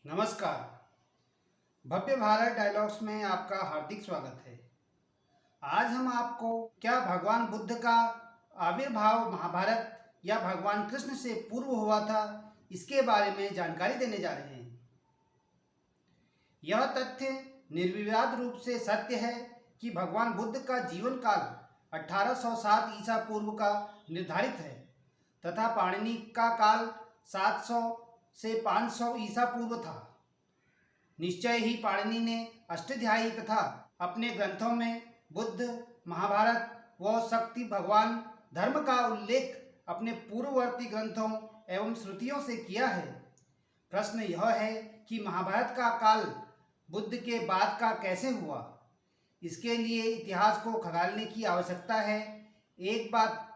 नमस्कार। भव्य भारत डायलॉग्स में आपका हार्दिक स्वागत है। आज हम आपको क्या भगवान बुद्ध का आविर्भाव महाभारत या भगवान कृष्ण से पूर्व हुआ था, इसके बारे में जानकारी देने जा रहे हैं। यह तथ्य निर्विवाद रूप से सत्य है कि भगवान बुद्ध का जीवन काल 1807 ईसा पूर्व का निर्धारित है तथा पाणिनि का काल 700 से 500 ईसा पूर्व था। निश्चय ही पाणिनि ने अष्टाध्यायी तथा अपने ग्रंथों में बुद्ध, महाभारत व शक्ति भगवान धर्म का उल्लेख अपने पूर्ववर्ती ग्रंथों एवं श्रुतियों से किया है। प्रश्न यह है कि महाभारत का काल बुद्ध के बाद का कैसे हुआ। इसके लिए इतिहास को खंगालने की आवश्यकता है। एक बात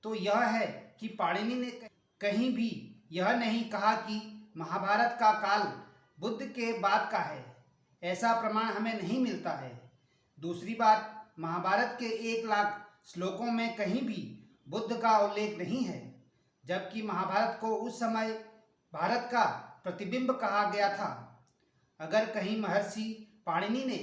तो यह है कि पाणिनि ने कहीं भी यह नहीं कहा कि महाभारत का काल बुद्ध के बाद का है। ऐसा प्रमाण हमें नहीं मिलता है। दूसरी बात, महाभारत के 1 लाख श्लोकों में कहीं भी बुद्ध का उल्लेख नहीं है, जबकि महाभारत को उस समय भारत का प्रतिबिंब कहा गया था। अगर कहीं महर्षि पाणिनि ने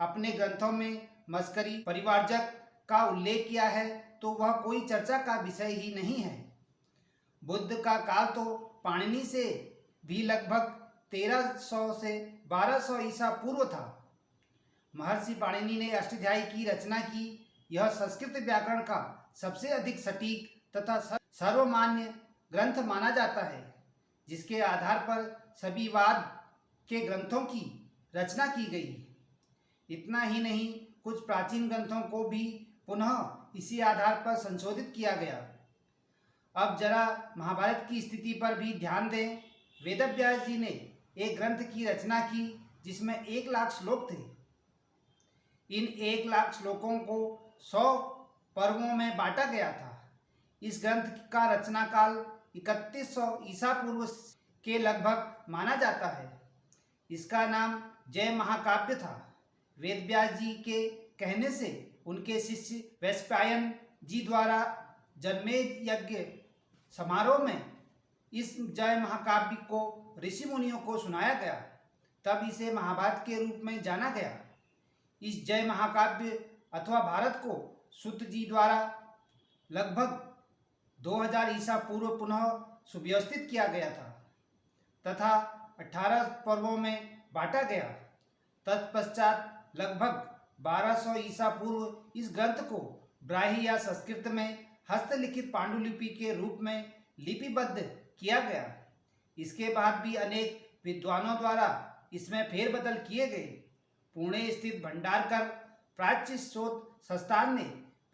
अपने ग्रंथों में मस्करी परिवारजक का उल्लेख किया है तो वह कोई चर्चा का विषय ही नहीं है। बुद्ध का काल तो पाणिनि से भी लगभग 1300 से 1200 ईसा पूर्व था। महर्षि पाणिनि ने अष्टाध्यायी की रचना की। यह संस्कृत व्याकरण का सबसे अधिक सटीक तथा सर्वमान्य ग्रंथ माना जाता है, जिसके आधार पर सभी वाद के ग्रंथों की रचना की गई। इतना ही नहीं, कुछ प्राचीन ग्रंथों को भी पुनः इसी आधार पर संशोधित किया गया। अब जरा महाभारत की स्थिति पर भी ध्यान दें। वेदव्यास जी ने एक ग्रंथ की रचना की जिसमें 1 लाख श्लोक थे। इन 1 लाख श्लोकों को 100 पर्वों में बांटा गया था। इस ग्रंथ का रचना काल 3100 ईसा पूर्व के लगभग माना जाता है। इसका नाम जय महाकाव्य था। वेदव्यास जी के कहने से उनके शिष्य वैशंपायन जी द्वारा जन्मेज यज्ञ समारोह में इस जय महाकाव्य को ऋषि मुनियों को सुनाया गया, तब इसे महाभारत के रूप में जाना गया। इस जय महाकाव्य अथवा भारत को सूत जी द्वारा लगभग 2000 ईसा पूर्व पुनः सुव्यवस्थित किया गया था तथा 18 पर्वों में बांटा गया। तत्पश्चात लगभग 1200 ईसा पूर्व इस ग्रंथ को ब्राह्मी या संस्कृत में हस्तलिखित पांडुलिपि के रूप में लिपिबद्ध किया गया। इसके बाद भी अनेक विद्वानों द्वारा इसमें फेरबदल किए गए। पुणे स्थित भंडारकर प्राच्य शोध संस्थान ने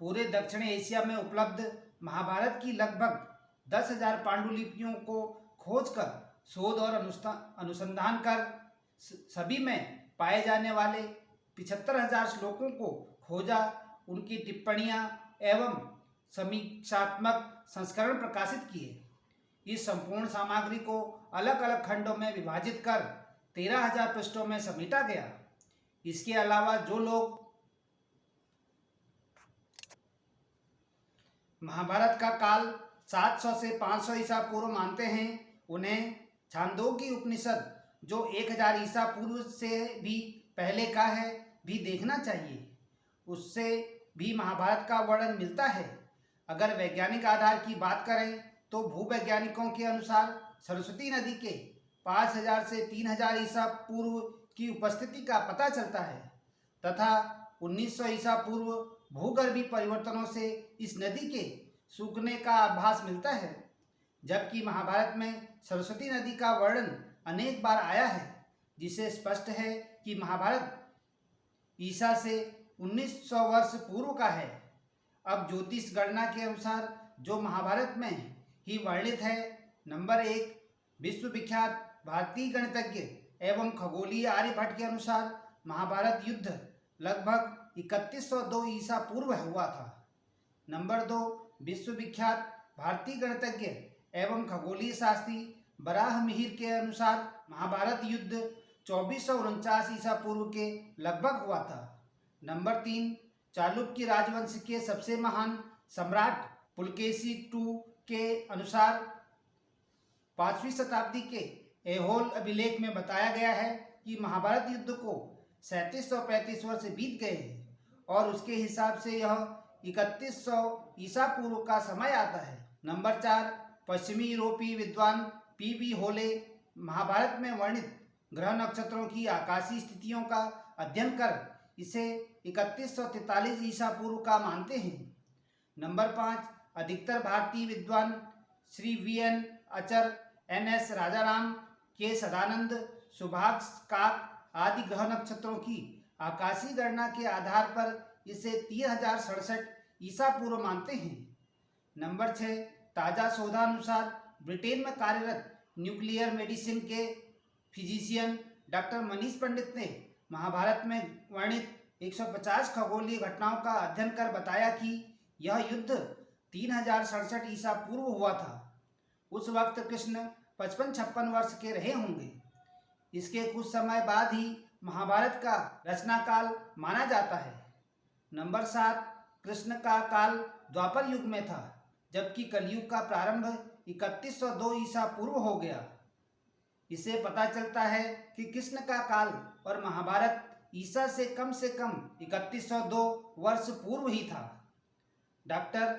पूरे दक्षिण एशिया में उपलब्ध महाभारत की लगभग 10,000 पांडुलिपियों को खोजकर शोध और अनुसंधान कर सभी में पाए जाने वाले 75,000 श्लोकों को खोजा। उनकी टिप्पणियां एवं समीक्षात्मक संस्करण प्रकाशित किए। इस संपूर्ण सामग्री को अलग अलग खंडों में विभाजित कर 13,000 पृष्ठों में समेटा गया। इसके अलावा जो लोग महाभारत का काल 700 से 500 ईसा पूर्व मानते हैं, उन्हें छांदोग्य उपनिषद जो 1000 ईसा पूर्व से भी पहले का है भी देखना चाहिए। उससे भी महाभारत का वर्णन मिलता है। अगर वैज्ञानिक आधार की बात करें तो भूवैज्ञानिकों के अनुसार सरस्वती नदी के 5000 से 3000 ईसा पूर्व की उपस्थिति का पता चलता है तथा 1900 ईसा पूर्व भूगर्भीय परिवर्तनों से इस नदी के सूखने का आभास मिलता है। जबकि महाभारत में सरस्वती नदी का वर्णन अनेक बार आया है, जिससे स्पष्ट है कि महाभारत ईसा से 1900 वर्ष पूर्व का है। अब ज्योतिष गणना के अनुसार जो महाभारत में ही वर्णित है, नंबर 1 विश्वविख्यात भारतीय गणितज्ञ एवं खगोलीय आर्यभट्ट के अनुसार महाभारत युद्ध लगभग 3102 ईसा पूर्व हुआ था। नंबर 2 विश्वविख्यात भारतीय गणितज्ञ एवं खगोलीय शास्त्री बराहमिहिर के अनुसार महाभारत युद्ध 2449 ईसा पूर्व के लगभग हुआ था। नंबर 3 चालुक्य राजवंश के सबसे महान सम्राट पुलकेशी II के अनुसार 5वीं शताब्दी के ऐहोल अभिलेख में बताया गया है कि महाभारत युद्ध को 3735 वर्ष बीत गए हैं और उसके हिसाब से यह 3100 ईसा पूर्व का समय आता है। नंबर 4, पश्चिमी यूरोपीय विद्वान पी.बी. होले महाभारत में वर्णित ग्रह नक्षत्रों की आकाशीय स्थितियों का अध्ययन कर इसे 3143 ईसा पूर्व का मानते हैं। नंबर 5, अधिकतर भारतीय विद्वान श्री वी.एन. अचर, एन.एस. राजाराम, के. सदानंद, सुभाष काक आदि ग्रह नक्षत्रों की आकाशीय गणना के आधार पर इसे 3067 ईसा पूर्व मानते हैं। नंबर 6, ताज़ा शोधानुसार ब्रिटेन में कार्यरत न्यूक्लियर मेडिसिन के फिजिशियन डॉक्टर मनीष पंडित ने महाभारत में वर्णित 150 खगोलीय घटनाओं का अध्ययन कर बताया कि यह युद्ध 3067 ईसा पूर्व हुआ था। उस वक्त कृष्ण 55-56 वर्ष के रहे होंगे। इसके कुछ समय बाद ही महाभारत का रचना काल माना जाता है। नंबर 7, कृष्ण का काल द्वापर युग में था, जबकि कलयुग का प्रारंभ 3102 ईसा पूर्व हो गया। इससे पता चलता है कि कृष्ण का काल और महाभारत ईसा से कम 3102 वर्ष पूर्व ही था। डॉक्टर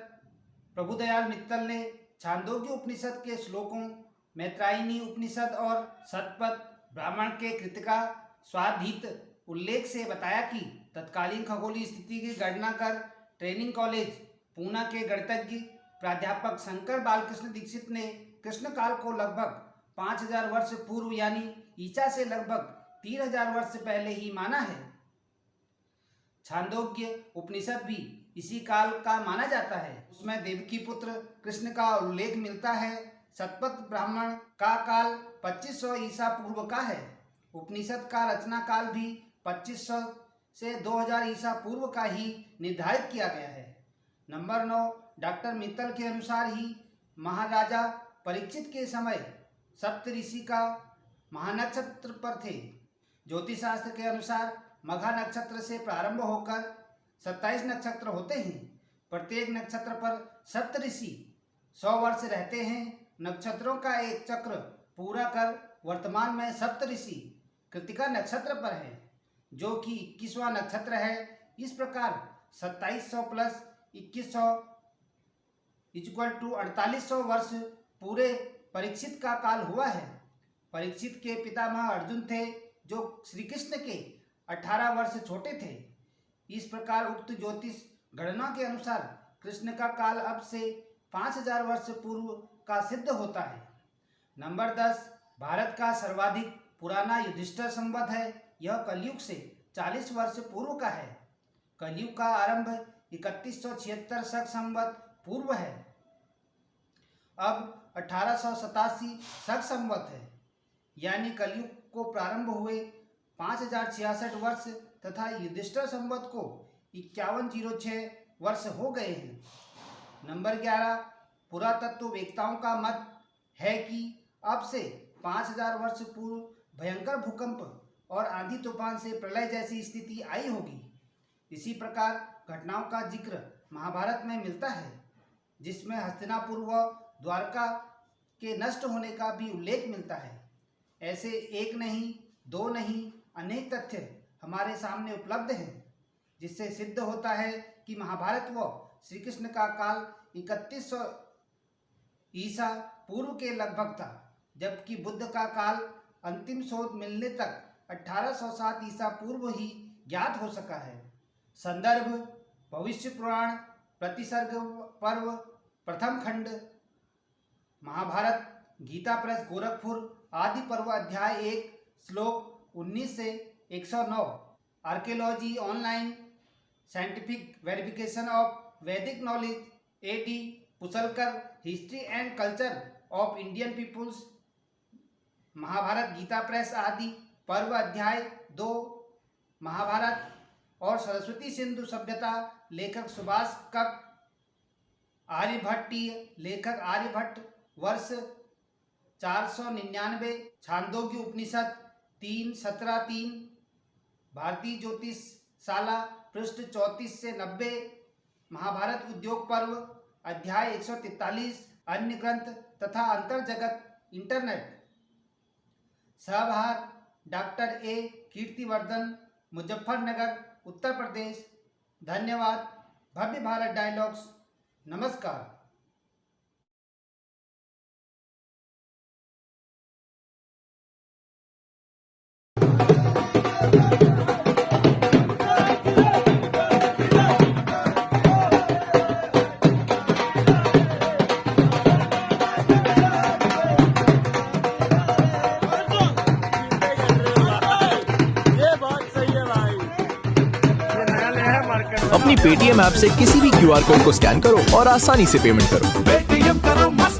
प्रभुदयाल मित्तल ने छांदोग्य उपनिषद के श्लोकों, मैत्रायणी उपनिषद और शतपथ ब्राह्मण के कृतिका स्वाधीत उल्लेख से बताया कि तत्कालीन खगोलीय स्थिति की गणना कर ट्रेनिंग कॉलेज पूना के गणितज्ञ प्राध्यापक शंकर बालकृष्ण दीक्षित ने कृष्ण काल को लगभग 5000 वर्ष पूर्व यानी ईसा से लगभग 3000 वर्ष पहले ही माना है। छांदोग्य उपनिषद भी इसी काल का माना जाता है। उसमें देवकी पुत्र कृष्ण का उल्लेख मिलता है। शतपथ ब्राह्मण का काल 2500 ईसा पूर्व का है। उपनिषद का रचना काल भी 2500 से 2000 ईसा पूर्व का ही निर्धारित किया गया है। नंबर 9, डॉक्टर मित्तल के अनुसार ही महाराजा परीक्षित के समय सप्तऋषि का महानक्षत्र पर थे। ज्योतिष शास्त्र के अनुसार मघा नक्षत्र से प्रारंभ होकर 27 नक्षत्र होते हैं। प्रत्येक नक्षत्र पर सप्तऋषि 100 वर्ष रहते हैं। नक्षत्रों का एक चक्र पूरा कर वर्तमान में सप्तऋषि कृतिका नक्षत्र पर है, जो कि 21वां नक्षत्र है। इस प्रकार 2700 प्लस 2100 = 4800 वर्ष पूरे परीक्षित का काल हुआ है। परीक्षित के पितामह अर्जुन थे, जो श्री कृष्ण के 18 वर्ष छोटे थे। इस प्रकार उक्त ज्योतिष गणना के अनुसार कृष्ण का काल अब से 5000 वर्ष पूर्व का सिद्ध होता है। नंबर 10, भारत का सर्वाधिक पुराना युधिष्ठिर संवत है। यह कलयुग से 40 वर्ष पूर्व का है। कलयुग का आरंभ 3176 शक संवत पूर्व है। अब 1887 शक संवत है, यानी कलयुग को प्रारंभ हुए 5066 वर्ष तथा युधिष्ठिर संवत को 5106 वर्ष हो गए हैं। नंबर 11, पुरातत्ववेत्ताओं का मत है कि अब से 5000 वर्ष पूर्व भयंकर भूकंप और आंधी तूफान से प्रलय जैसी स्थिति आई होगी। इसी प्रकार घटनाओं का जिक्र महाभारत में मिलता है, जिसमें हस्तिनापुर व द्वारका के नष्ट होने का भी उल्लेख मिलता है। ऐसे एक नहीं, दो नहीं, अनेक तथ्य हमारे सामने उपलब्ध हैं, जिससे सिद्ध होता है कि महाभारत व श्री कृष्ण का काल 3100 ईसा पूर्व के लगभग था, जबकि बुद्ध का काल अंतिम शोध मिलने तक 1807 ईसा पूर्व ही ज्ञात हो सका है। संदर्भ भविष्य पुराण प्रतिसर्ग पर्व प्रथम खंड महाभारत गीता प्रेस गोरखपुर आदि पर्व अध्याय 1 श्लोक 19 से 109। Archaeology online scientific verification of Vedic knowledge A.D. Puslakar history and culture of Indian peoples Mahabharata Gita Press Adi Parva अध्याय 2 महाभारत और सरस्वती सिंधु सभ्यता लेखक सुभाष कक आर्यभट्टीय लेखक आर्यभट्ट वर्ष 499 छांदोग्य उपनिषद 3:17-3 भारतीय ज्योतिषशाला पृष्ठ 34 से 90 महाभारत उद्योग पर्व अध्याय 143 अन्य ग्रंथ तथा अंतर जगत इंटरनेट सहभार डॉक्टर ए कीर्तिवर्धन, मुजफ्फरनगर, उत्तर प्रदेश। धन्यवाद। भव्य भारत डायलॉग्स। नमस्कार। अपनी पेटीएम ऐप से किसी भी क्यूआर कोड को स्कैन करो और आसानी से पेमेंट करो। पेटीएम करो मस्त